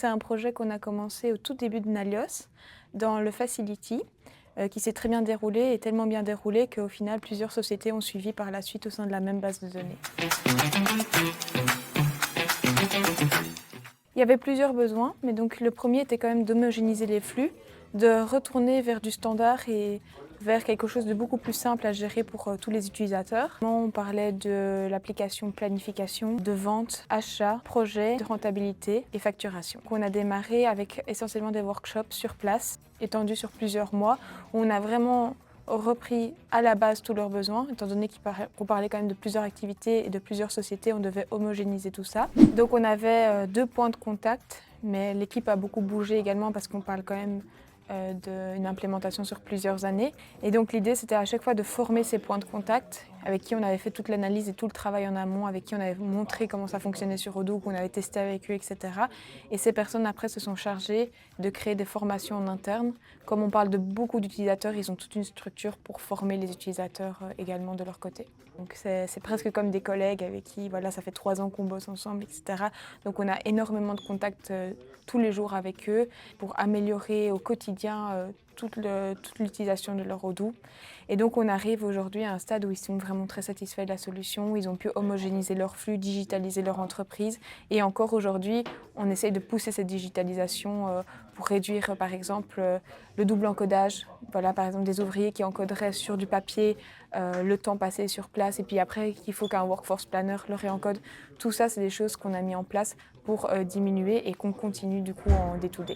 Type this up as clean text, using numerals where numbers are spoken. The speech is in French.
c'est un projet qu'on a commencé au tout début de Nalios, dans le Facility, qui s'est très bien déroulé et tellement bien déroulé qu'au final, plusieurs sociétés ont suivi par la suite au sein de la même base de données. Il y avait plusieurs besoins, mais donc le premier était quand même d'homogénéiser les flux, de retourner vers du standard et vers quelque chose de beaucoup plus simple à gérer pour tous les utilisateurs. On parlait de l'application planification, de vente, achat, projet, de rentabilité et facturation. On a démarré avec essentiellement des workshops sur place, étendus sur plusieurs mois, où on a vraiment repris à la base tous leurs besoins, étant donné qu'on parlait quand même de plusieurs activités et de plusieurs sociétés, on devait homogénéiser tout ça. Donc on avait 2 points de contact, mais l'équipe a beaucoup bougé également parce qu'on parle quand même d'une implémentation sur plusieurs années. Et donc l'idée c'était à chaque fois de former ces points de contact avec qui on avait fait toute l'analyse et tout le travail en amont, avec qui on avait montré comment ça fonctionnait sur Odoo, qu'on avait testé avec eux, etc. Et ces personnes après se sont chargées de créer des formations en interne. Comme on parle de beaucoup d'utilisateurs, ils ont toute une structure pour former les utilisateurs également de leur côté. Donc c'est presque comme des collègues avec qui, voilà, ça fait 3 ans qu'on bosse ensemble, etc. Donc on a énormément de contacts tous les jours avec eux pour améliorer au quotidien toute l'utilisation de leur Odoo. Et donc on arrive aujourd'hui à un stade où ils sont vraiment très satisfaits de la solution, ils ont pu homogénéiser leur flux, digitaliser leur entreprise. Et encore aujourd'hui, on essaye de pousser cette digitalisation pour réduire par exemple le double encodage. Voilà, par exemple des ouvriers qui encoderaient sur du papier le temps passé sur place et puis après qu'il faut qu'un workforce planner le réencode. Tout ça, c'est des choses qu'on a mis en place pour diminuer et qu'on continue du coup en day-to-day.